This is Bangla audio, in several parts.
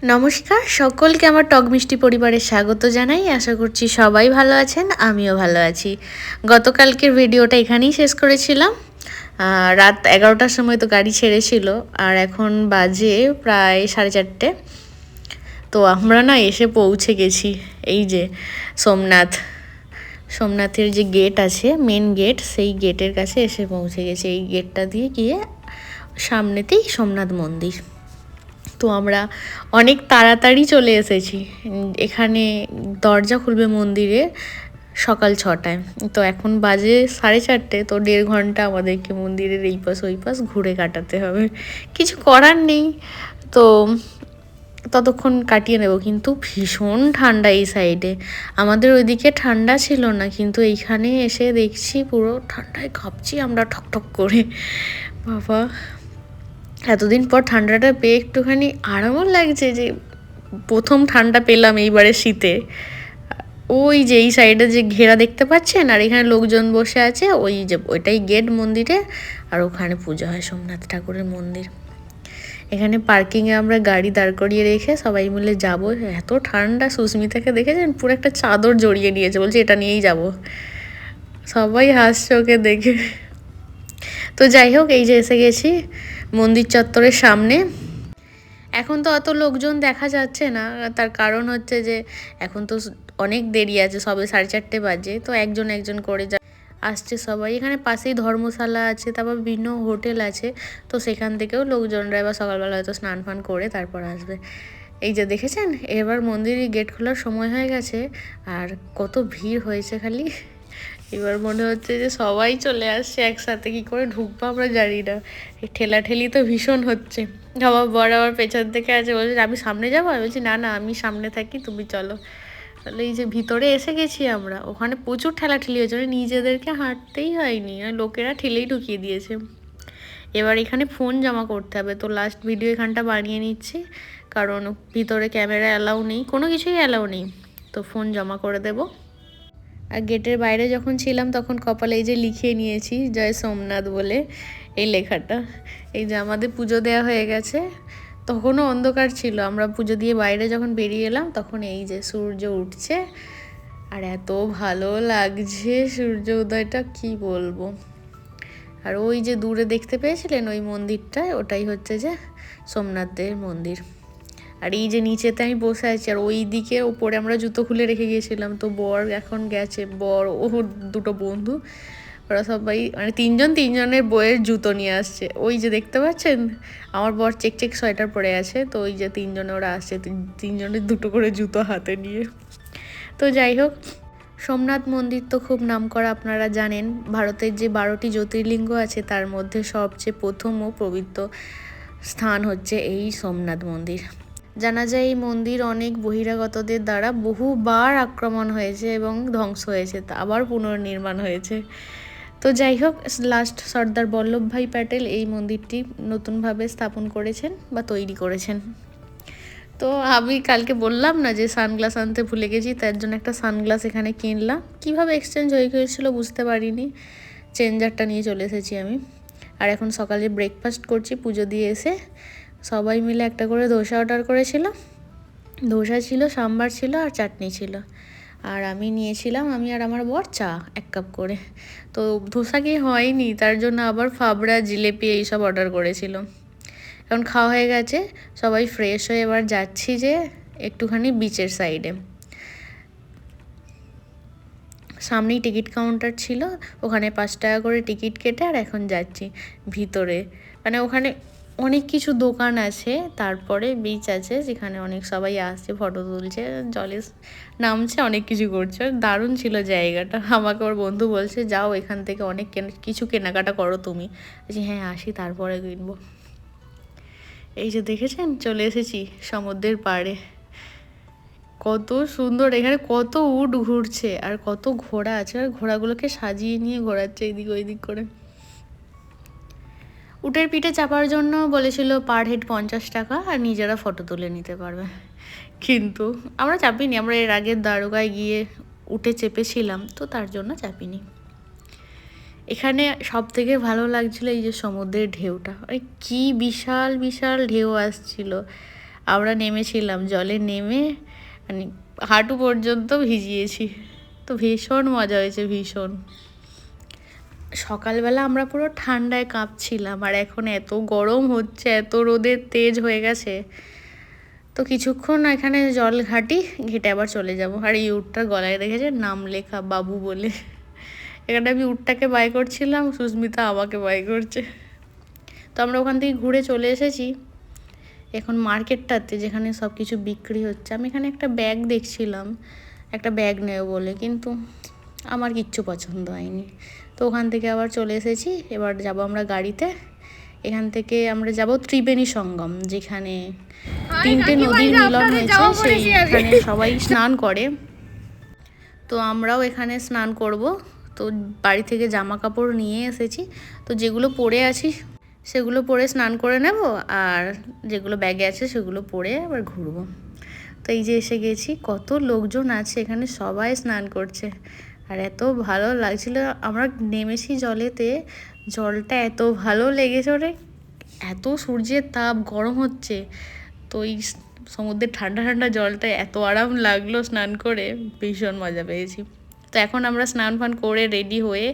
নমস্কার সকলকে আমার টক মিষ্টি পরিবারে স্বাগত জানাই। আশা করছি সবাই ভালো আছেন, আমিও ভালো আছি। গতকালকের ভিডিওটা এখানেই শেষ করেছিলাম। রাত 11টার সময় তো গাড়ি ছেড়েছিল, আর এখন বাজে প্রায় 4:30। তো আমরা না এসে পৌঁছে গেছি। এই যে সোমনাথের যে গেট আছে, মেন গেট, সেই গেটের কাছে এসে পৌঁছে গেছি। এই গেটটা দিয়ে গিয়ে সামনেতেই সোমনাথ মন্দির। তো আমরা অনেক তাড়াতাড়ি চলে এসেছি। এখানে দরজা খুলবে মন্দিরে সকাল 6টায়, তো এখন বাজে 4:30। তো 1.5 ঘন্টা আমাদেরকে মন্দিরের এই পাশ ওই পাশ ঘুরে কাটাতে হবে, কিছু করার নেই। তো ততক্ষণ কাটিয়ে নেব। কিন্তু ভীষণ ঠান্ডা এই সাইডে, আমাদের ওইদিকে ঠান্ডা ছিল না, কিন্তু এইখানে এসে দেখছি পুরো ঠান্ডায় কাঁপছি আমরা ঠকঠক করে। বাবা, এতদিন পর ঠান্ডাটা পেয়ে একটুখানি আরামও লাগছে, যে প্রথম ঠান্ডা পেলাম এইবারে শীতে। ওই যে এই সাইডে যে ঘেরা দেখতে পাচ্ছেন, আর এখানে লোকজন বসে আছে, ওই যে ওইটাই গেট মন্দিরে, আর ওখানে পুজো হয় সোমনাথ ঠাকুরের মন্দির। এখানে পার্কিংয়ে আমরা গাড়ি দাঁড় করিয়ে রেখে সবাই মিলে যাব। এত ঠান্ডা, সুস্মিতাকে দেখেছেন পুরো একটা চাদর জড়িয়ে নিয়েছে, বলছে এটা নিয়েই যাব। সবাই হাসছে ওকে দেখে। তো যাই হোক, এই যে এসে গেছি মন্দির চত্বরের সামনে। এখন তো অত লোকজন দেখা যাচ্ছে না, তার কারণ হচ্ছে যে এখন তো অনেক দেরি আছে, সবে 4:30 বাজে। তো একজন একজন করে আসছে সবাই। এখানে পাশেই ধর্মশালা আছে, তারপর বিভিন্ন হোটেল আছে, তো সেখান থেকেও লোকজনরা এবার সকালবেলা হয়তো স্নান ফান করে তারপর আসবে। এই যে দেখেছেন, এবার মন্দিরের গেট খোলার সময় হয়ে গেছে, আর কত ভিড় হয়েছে খালি। এবার মনে হচ্ছে যে সবাই চলে আসছে একসাথে, কি করে ঢুকবো আমরা জানি না। এই ঠেলাঠেলি তো ভীষণ হচ্ছে। আমার বর আবার পেছন থেকে আছে, বলছে আমি সামনে যাবো। আমি বলছি না না, আমি সামনে থাকি, তুমি চলো। তাহলে এই যে ভিতরে এসে গেছি আমরা, ওখানে প্রচুর ঠেলাঠেলি হয়েছে, মানে নিজেদেরকে হাঁটতেই হয়নি, লোকেরা ঠেলেই ঢুকিয়ে দিয়েছে। এবার এখানে ফোন জমা করতে হবে, তো লাস্ট ভিডিও এখানটা বানিয়ে নিচ্ছি, কারণ ভিতরে ক্যামেরা অ্যালাউ নেই, কোনো কিছুই অ্যালাউ নেই। তো ফোন জমা করে দেবো। আর গেটের বাইরে যখন ছিলাম তখন কপালে এই যে লিখিয়ে নিয়েছি জয় সোমনাথ বলে এই লেখাটা। এই যে আমাদের পুজো দেওয়া হয়ে গেছে, তখনও অন্ধকার ছিল। আমরা পুজো দিয়ে বাইরে যখন বেরিয়ে এলাম তখন এই যে সূর্য উঠছে, আর এত ভালো লাগছে সূর্য উদয়টা, কি বলবো। আর ওই যে দূরে দেখতে পেয়েছিলেন ওই মন্দিরটায়, ওটাই হচ্ছে যে সোমনাথদের মন্দির। আর এই যে নিচেতে আমি বসে আছি, আর ওই দিকে ওপরে আমরা জুতো খুলে রেখে গিয়েছিলাম। তো বর এখন গেছে, বর ও দুটো বন্ধু, ওরা সবাই মানে তিনজনের বইয়ের জুতো নিয়ে আসছে। ওই যে দেখতে পাচ্ছেন, আমার বর চেক সোয়েটার পরে আছে, তো ওই যে তিনজনে ওরা আসছে, তিনজনের দুটো করে জুতো হাতে নিয়ে। তো যাই হোক, সোমনাথ মন্দির তো খুব নামকরা, আপনারা জানেন। ভারতের যে 12টি জ্যোতির্লিঙ্গ আছে তার মধ্যে সবচেয়ে প্রথম ও পবিত্র স্থান হচ্ছে এই সোমনাথ মন্দির। জানা যায় এই মন্দির অনেক বহিরাগতদের দ্বারা বহুবার আক্রমণ হয়েছে এবং ধ্বংস হয়েছে, তা আবার পুনর্নির্মাণ হয়েছে। তো যাই হোক, লাস্ট সর্দার বল্লভভাই প্যাটেল এই মন্দিরটি নতুনভাবে স্থাপন করেছেন বা তৈরি করেছেন। তো আমি কালকে বললাম না যে সানগ্লাস আনতে ভুলে গেছি, তার জন্য একটা সানগ্লাস এখানে কিনলাম। কিভাবে এক্সচেঞ্জ হয়ে গিয়েছিলো বুঝতে পারিনি, চেঞ্জারটা নিয়ে চলে এসেছি আমি। আর এখন সকালে ব্রেকফাস্ট করছি পুজো দিয়ে এসে। সবাই মিলে একটা করে ধোসা অর্ডার করেছিলাম। ধোসা ছিল, সাম্বার ছিল, আর চাটনি ছিল। আর আমি নিয়েছিলাম, আমি আর আমার বর চা 1 কাপ করে। তো ধোসা কি হয়নি, তার জন্য আবার ফাবড়া, জিলেপি এইসব অর্ডার করেছিল। এখন খাওয়া হয়ে গেছে, সবাই ফ্রেশ হয়ে এবার যাচ্ছি যে একটুখানি বিচের সাইডে। সামনেই টিকিট কাউন্টার ছিল, ওখানে 5 টাকা করে টিকিট কেটে আর এখন যাচ্ছি ভিতরে। মানে ওখানে অনেক কিছু দোকান আছে, তারপরে বিচ আছে যেখানে অনেক সবাই আসছে, ফটো তুলছে, জলে নামছে, অনেক কিছু করছে। দারুণ ছিল জায়গাটা। আমাকে ওর বন্ধু বলছে যাও এখান থেকে অনেক কিছু কেনাকাটা করো তুমি। বলছি হ্যাঁ আসি তারপরে কিনবো। এই যে দেখেছেন, চলে এসেছি সমুদ্রের পাড়ে। কত সুন্দর, এখানে কত উট ঘুরছে আর কত ঘোড়া আছে, আর ঘোড়াগুলোকে সাজিয়ে নিয়ে ঘোরাচ্ছে এদিক ওইদিক করে। উটের পিঠে চাপার জন্য বলেছিল পার হেড 50 টাকা, আর নিজেরা ফটো তুলে নিতে পারবে। কিন্তু আমরা চাপিনি, আমরা এর আগের দ্বারকায় গিয়ে উঠে চেপেছিলাম, তো তার জন্য চাপিনি। এখানে সব থেকে ভালো লাগছিল এই যে সমুদ্রের ঢেউটা, কি বিশাল বিশাল ঢেউ আসছিল। আমরা নেমেছিলাম, জলে নেমে মানে হাঁটু পর্যন্ত ভিজিয়েছি। তো ভীষণ মজা হয়েছে, ভীষণ। সকালবেলা আমরা পুরো ঠান্ডায় কাঁপছিলাম, আর এখন এত গরম হচ্ছে, এত রোদের তেজ হয়ে গেছে। তো কিছুক্ষণ এখানে জল ঘেটে আবার চলে যাব। আর এই উটটার গলায় দেখেছে নাম লেখা বাবু বলে। এখানে আমি উটটাকে বাই করছিলাম, সুস্মিতা আমাকে বাই করছে। তো আমরা ওখান থেকে ঘুরে চলে এসেছি এখন মার্কেটটাতে, যেখানে সব কিছু বিক্রি হচ্ছে। আমি এখানে একটা ব্যাগ দেখছিলাম, একটা ব্যাগ নেব বলে, কিন্তু আমার কিচ্ছু পছন্দ হয়নি। তো ওখান থেকে আবার চলে এসেছি। এবার যাব আমরা গাড়িতে। এখান থেকে আমরা যাব ত্রিবেণী সঙ্গম, যেখানে 3টে নদীর মিলন হয়েছে, সেইখানে সবাই স্নান করে। তো আমরাও এখানে স্নান করব। তো বাড়ি থেকে জামা কাপড় নিয়ে এসেছি, তো যেগুলো পরে আছি সেগুলো পরে স্নান করে নেব, আর যেগুলো ব্যাগে আছে সেগুলো পরে আবার ঘুরবো। তো এই যে এসে গেছি, কত লোকজন আছে এখানে, সবাই স্নান করছে। আর এত ভালো লাগছিল, আমরা নেমেছি জলেতে, জলটা এত ভালো লেগেছে, ওরে এত সূর্যের তাপ, গরম হচ্ছে, তো এই সমুদ্রের ঠান্ডা ঠান্ডা জলটা এত আরাম লাগলো স্নান করে, ভীষণ মজা পেয়েছি। তো এখন আমরা স্নান ফান করে রেডি হয়ে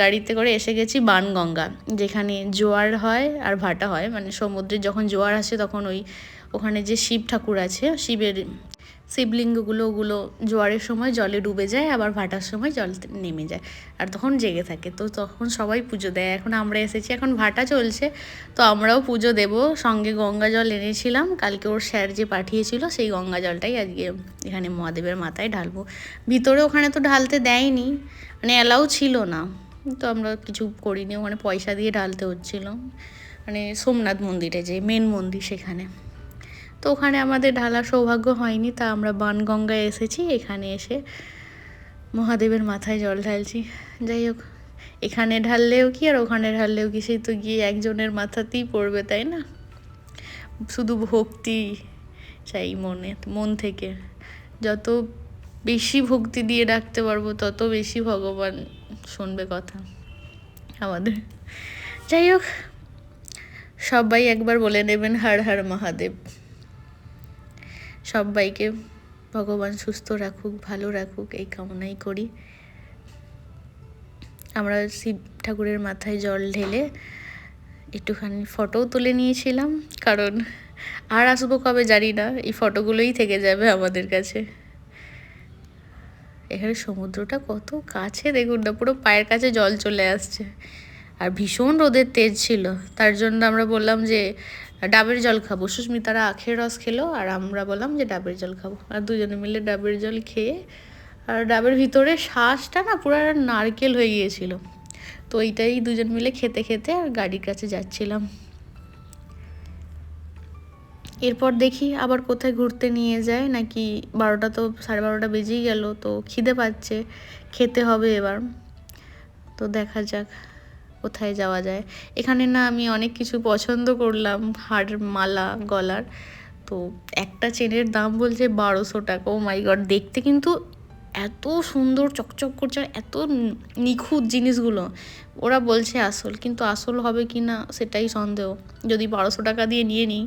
গাড়িতে করে এসে গেছি বাণগঙ্গা, যেখানে জোয়ার হয় আর ভাটা হয়। মানে সমুদ্রে যখন জোয়ার আসে তখন ওখানে যে শিব ঠাকুর আছে, শিবলিঙ্গগুলো ওগুলো জোয়ারের সময় জলে ডুবে যায়, আবার ভাটার সময় জল নেমে যায়, আর তখন জেগে থাকে। তো তখন সবাই পুজো দেয়। এখন আমরা এসেছি, এখন ভাটা চলছে, তো আমরাও পুজো দেব। সঙ্গে গঙ্গা জল এনেছিলাম, কালকে ওর স্যার যে পাঠিয়েছিল সেই গঙ্গা জলটাই আজকে এখানে মহাদেবের মাথায় ঢালবো। ভিতরে ওখানে তো ঢালতে দেয়নি, মানে অ্যালাউ ছিল না, তো আমরা কিছু করিনি, ওখানে পয়সা দিয়ে ঢালতে হচ্ছিল, মানে সোমনাথ মন্দিরে যে মেন মন্দির সেখানে। তো ওখানে আমাদের ঢালার সৌভাগ্য হয়নি, তা আমরা বাণগঙ্গায় এসেছি। এখানে এসে মহাদেবের মাথায় জল ঢালছি। যাই হোক, এখানে ঢাললেও কি আর ওখানে ঢাললেও কি, সেই তো গিয়ে একজনের মাথাতেই পড়বে, তাই না? শুধু ভক্তি চাই মন থেকে। যত বেশি ভক্তি দিয়ে ডাকতে পারবো, তত বেশি ভগবান শুনবে কথা আমাদের। যাই হোক, সবাই একবার বলে নেবেন হর হর মহাদেব। সবাইকে ভগবান সুস্থ রাখুক, ভালো রাখুক, এই কামনাই করি। আমরা শিব ঠাকুরের মাথায় জল ঢেলে একটুখানি ফটোও তুলে নিয়েছিলাম, কারণ আর আসবো কবে জানি না, এই ফটোগুলোই থেকে যাবে আমাদের কাছে। এখানে সমুদ্রটা কত কাছে দেখুন না, পুরো পায়ের কাছে জল চলে আসছে। আর ভীষণ রোদের তেজ ছিল, তার জন্য আমরা বললাম যে ডাবের জল খাবো। সুস্মিতারা আখের রস খেলো, আর আমরা বললাম যে ডাবের জল খাবো। আর দুজনে মিলে ডাবের জল খেয়ে, আর ডাবের ভিতরে শ্বাসটা না পুরো নারকেল হয়ে গিয়েছিল, তো এইটাই দুজন মিলে খেতে খেতে আর গাড়ির কাছে যাচ্ছিলাম। এরপর দেখি আবার কোথায় ঘুরতে নিয়ে যায় নাকি। 12টা তো 12:30 বেজেই গেল, তো খিদে পাচ্ছে, খেতে হবে এবার। তো দেখা যাক কোথায় যাওয়া যায়। এখানে না আমি অনেক কিছু পছন্দ করলাম, হাড়ের মালা, গলার। তো একটা চেনের দাম বলছে 1200 টাকা। ও মাই গড, দেখতে কিন্তু এত সুন্দর চকচক করছে, এত নিখুঁত জিনিসগুলো। ওরা বলছে আসল, কিন্তু আসল হবে কি না সেটাই সন্দেহ। যদি 1200 টাকা দিয়ে নিয়ে নিই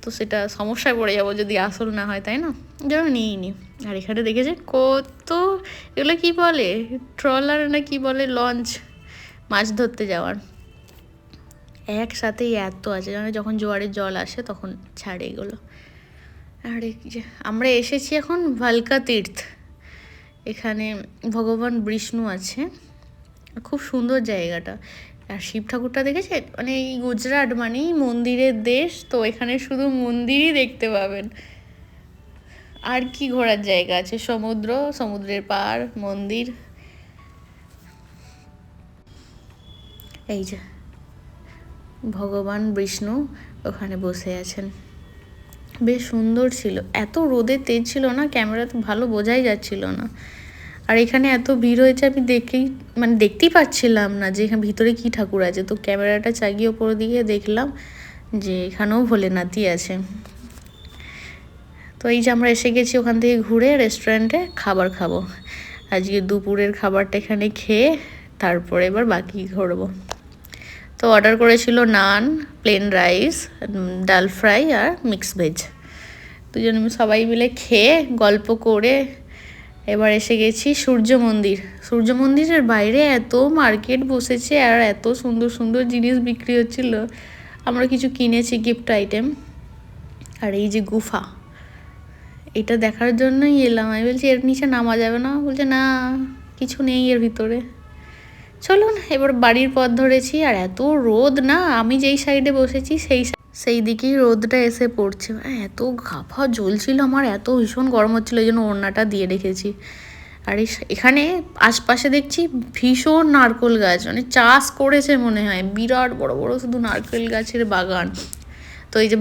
তো সেটা সমস্যায় পড়ে যাবো যদি আসল না হয়, তাই না? যেন নিই নি। আর এখানে দেখেছে কত, এগুলো কি বলে, ট্রলার না কি বলে, লঞ্চ, মাছ ধরতে যাওয়ার। একসাথেই এত আছে, মানে যখন জোয়ারের জল আসে তখন ছাড়ে এগুলো। আর আমরা এসেছি এখন ভালকা তীর্থ, এখানে ভগবান বিষ্ণু আছে, খুব সুন্দর জায়গাটা। আর শিব ঠাকুরটা দেখেছে, মানে এই গুজরাট মানেই মন্দিরের দেশ, তো এখানে শুধু মন্দিরই দেখতে পাবেন। আর কি ঘোরার জায়গা আছে, সমুদ্র, সমুদ্রের পাড়, মন্দির। এই যে ভগবান বিষ্ণু ওখানে বসে আছেন, বেশ সুন্দর ছিল। এত রোদের তেজ ছিল না, ক্যামেরাতে ভালো বোঝাই যাচ্ছিল না। আর এখানে এত ভিড় হয়েছে, আমি দেখতেই পাচ্ছিলাম না যে এখানে ভিতরে কি ঠাকুর আছে। তো ক্যামেরাটা চাগিয়ে ওপর দিকে দেখলাম যে এখানেও ভোলেনাথই আছে। তো এই যে আমরা এসে গেছি ওখান থেকে ঘুরে রেস্টুরেন্টে খাবার খাবো। আজকে দুপুরের খাবারটা এখানে খেয়ে তারপরে এবার বাকি ঘুরবো। তো অর্ডার করেছিল নান, প্লেন রাইস, ডাল ফ্রাই আর মিক্স ভেজ। দুজনে সবাই মিলে খেয়ে গল্প করে এবার এসে গেছি সূর্য মন্দির। সূর্য মন্দিরের বাইরে এত মার্কেট বসেছে আর এত সুন্দর সুন্দর জিনিস বিক্রি হচ্ছিল। আমরা কিছু কিনেছি গিফট আইটেম। আর এই যে গুফা, এটা দেখার জন্যই এলাম। আমি বলছি এর নিচে নামা যাবে না, বলছে না কিছু নেই এর ভিতরে। চলুন এবার বাড়ির পথ ধরেছি। আর এত রোদ না, আমি যেই সাইডে বসেছি সেই দিকেই রোদটা এসে পড়ছে। এত ঘাফা জ্বলছিল আমার, এত ভীষণ গরম হচ্ছিলো, এই জন্য ওড়নাটা দিয়ে রেখেছি। আর এখানে আশপাশে দেখছি ভীষণ নারকেল গাছ, মানে চাষ করেছে মনে হয়, বিরাট বড় বড় শুধু নারকেল গাছের বাগান। তো এই যে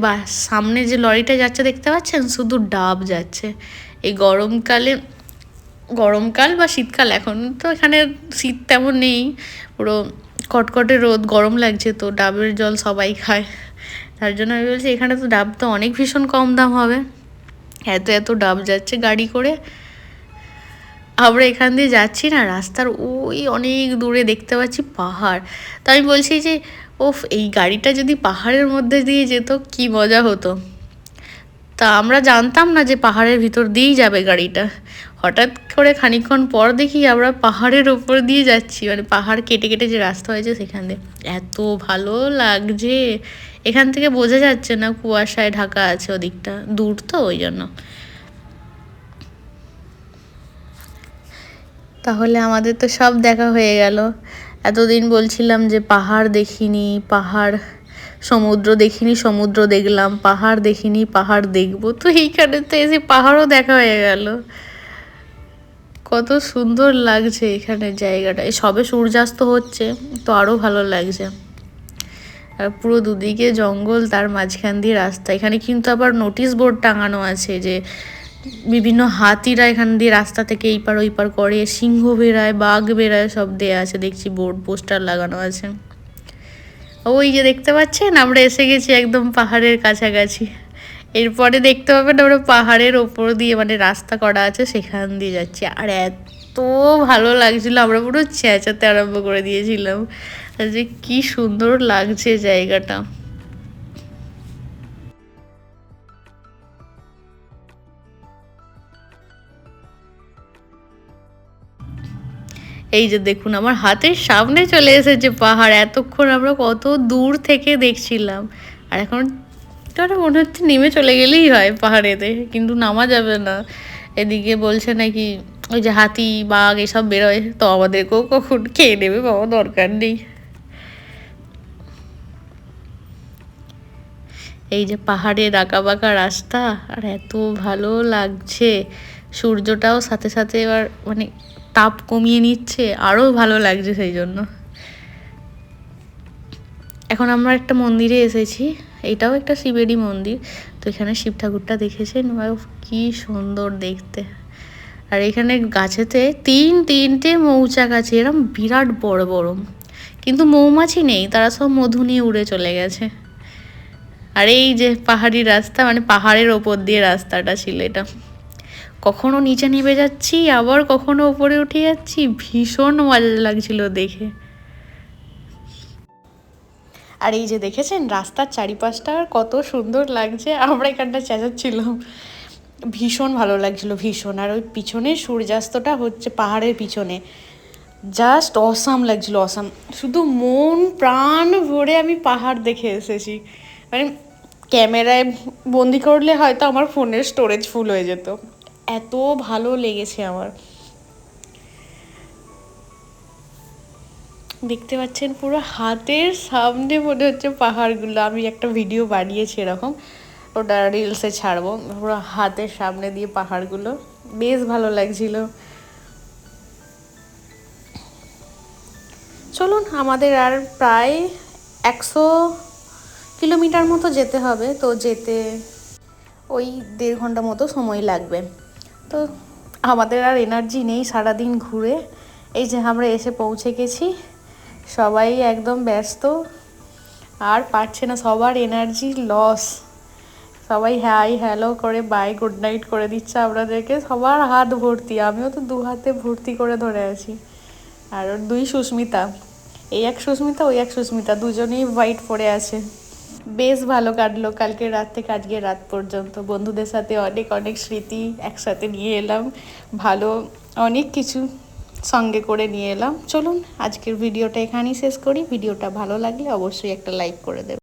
সামনে যে লরিটা যাচ্ছে দেখতে পাচ্ছেন, শুধু ডাব যাচ্ছে। এই গরমকাল বা শীতকাল, এখন তো এখানে শীত তেমন নেই, পুরো কটকটে রোদ, গরম লাগছে, তো ডাবের জল সবাই খায়। তার জন্য আমি বলছি এখানে তো ডাব তো অনেক ভীষণ কম দাম হবে। এত এত ডাব যাচ্ছে গাড়ি করে। আমরা এখান দিয়ে যাচ্ছি না, রাস্তার ওই অনেক দূরে দেখতে পাচ্ছি পাহাড়। তো আমি বলছি যে ওফ, এই গাড়িটা যদি পাহাড়ের মধ্যে দিয়ে যেত কি মজা হতো। তা আমরা জানতাম না যে পাহাড়ের ভিতর দিয়েই যাবে গাড়িটা। হঠাৎ করে খানিকক্ষণ পর দেখি আমরা পাহাড়ের ওপর দিয়ে যাচ্ছি, মানে পাহাড় কেটে কেটে যে রাস্তা হয়েছে সেখান দিয়ে। এত ভালো লাগছে, এখান থেকে বোঝা যাচ্ছে না কুয়াশায় ঢাকা আছে, ওদিকটা দূর তো ওই জন্য। তাহলে আমাদের তো সব দেখা হয়ে গেল। এতদিন বলছিলাম যে পাহাড় দেখিনি, সমুদ্র দেখিনি, সমুদ্র দেখলাম, পাহাড় দেখিনি, পাহাড় দেখবো। তো এইখানে তো এসে পাহাড়ও দেখা হয়ে গেল। কত সুন্দর লাগছে এখানে জায়গাটা। সবে সূর্যাস্ত হচ্ছে, তো আরও ভালো লাগছে। আর পুরো দুদিকে জঙ্গল, তার মাঝখান দিয়ে রাস্তা। এখানে কিন্তু আবার নোটিশ বোর্ড টাঙানো আছে যে বিভিন্ন হাতিরা এখান দিয়ে রাস্তা থেকে এই পার ওই পার করে, সিংহ বেরায়, বাঘ বেরায়, সব দেয়া আছে দেখছি, বোর্ড পোস্টার লাগানো আছে। ওই যে দেখতে পাচ্ছেন, আমরা এসে গেছি একদম পাহাড়ের কাছাকাছি। এরপরে দেখতে পাবেন আমরা পাহাড়ের ওপর দিয়ে, মানে রাস্তা করা আছে সেখান দিয়ে যাচ্ছি। আর এত ভালো লাগছিল, আমরা পুরো চেঁচাতে আরম্ভ করে দিয়েছিলাম যে কি সুন্দর লাগছে জায়গাটা। এই যে দেখুন, আমার হাতের সামনে চলে এসেছে পাহাড়। এতক্ষণ আমরা কত দূর থেকে দেখছিলাম, আর এখন তো মনে হচ্ছে নেমে চলে গেলেই হয় পাহাড়েতে, কিন্তু নামা যাবে না। এদিকে বলছে নাকি ওই যে হাতি বাঘ এসব বেরোয়, তো আমাদেরকেও কখন খেয়ে নেবে, বাবা দরকার নেই। এই যে পাহাড়ের আঁকা বাঁকা রাস্তা, আর এত ভালো লাগছে। সূর্যটাও সাথে সাথে এবার মানে তাপ কমিয়ে নিচ্ছে, আরও ভালো লাগছে সেই জন্য। এখন আমরা একটা মন্দিরে এসেছি, এটাও একটা শিবেরই মন্দির। তো এখানে শিব ঠাকুরটা দেখেছেন, কি সুন্দর দেখতে। আর এখানে গাছেতে তিনটে মৌচাক আছে, এরম বিরাট বড় বড়, কিন্তু মৌমাছি নেই, তারা সব মধু নিয়ে উড়ে চলে গেছে। আর এই যে পাহাড়ি রাস্তা, মানে পাহাড়ের ওপর দিয়ে রাস্তাটা ছিল এটা। কখনো নিচে নেমে যাচ্ছি, আবার কখনো ওপরে উঠে যাচ্ছি, ভীষণ মজা লাগছিল দেখে। আর এই যে দেখেছেন রাস্তার চারিপাশটা কত সুন্দর লাগছে। আমরা এখানটা চেঁচাচ্ছিলাম, ভীষণ ভালো লাগছিল, ভীষণ। আর ওই পিছনে সূর্যাস্তটা হচ্ছে পাহাড়ের পিছনে, জাস্ট অসাম লাগছিল, অসাম। শুধু মন প্রাণ ভরে আমি পাহাড় দেখে এসেছি। মানে ক্যামেরায় বন্দি করলে হয়তো আমার ফোনের স্টোরেজ ফুল হয়ে যেত, এত ভালো লেগেছে আমার। দেখতে পাচ্ছেন পুরো হাতের সামনে মনে হচ্ছে পাহাড়গুলো। আমি একটা ভিডিও বানিয়েছি এরকম, ওটা রিলসে ছাড়বো। পুরো হাতের সামনে দিয়ে পাহাড়গুলো, বেশ ভালো লাগছিল। চলুন, আমাদের আর প্রায় 100 কিলোমিটার মতো যেতে হবে, তো যেতে ওই 1.5 ঘন্টা মতো সময় লাগবে। তো আমাদের আর এনার্জি নেই সারাদিন ঘুরে। এই যে আমরা এসে পৌঁছে গেছি, সবাই একদম ব্যস্ত, আর পারছে না, সবার এনার্জি লস। সবাই হাই হ্যালো করে বাই গুড নাইট করে দিচ্ছে আপনাদেরকে, সবার হাত ভর্তি, আমিও তো 2 হাতে ভর্তি করে ধরে আছি। আর 2 সুস্মিতা, এই এক সুস্মিতা ওই এক সুস্মিতা, দুজনেই হোয়াইট পরে আছে। বেশ ভালো কাটলো কালকে রাত থেকে আজকে রাত পর্যন্ত। বন্ধুদের সাথে অনেক অনেক স্মৃতি একসাথে নিয়ে এলাম, ভালো অনেক কিছু সঙ্গে করে নিয়ে এলাম। চলুন আজকের ভিডিওটা এখানেই শেষ করি। ভিডিওটা ভালো লাগলে অবশ্যই একটা লাইক করে দেবেন।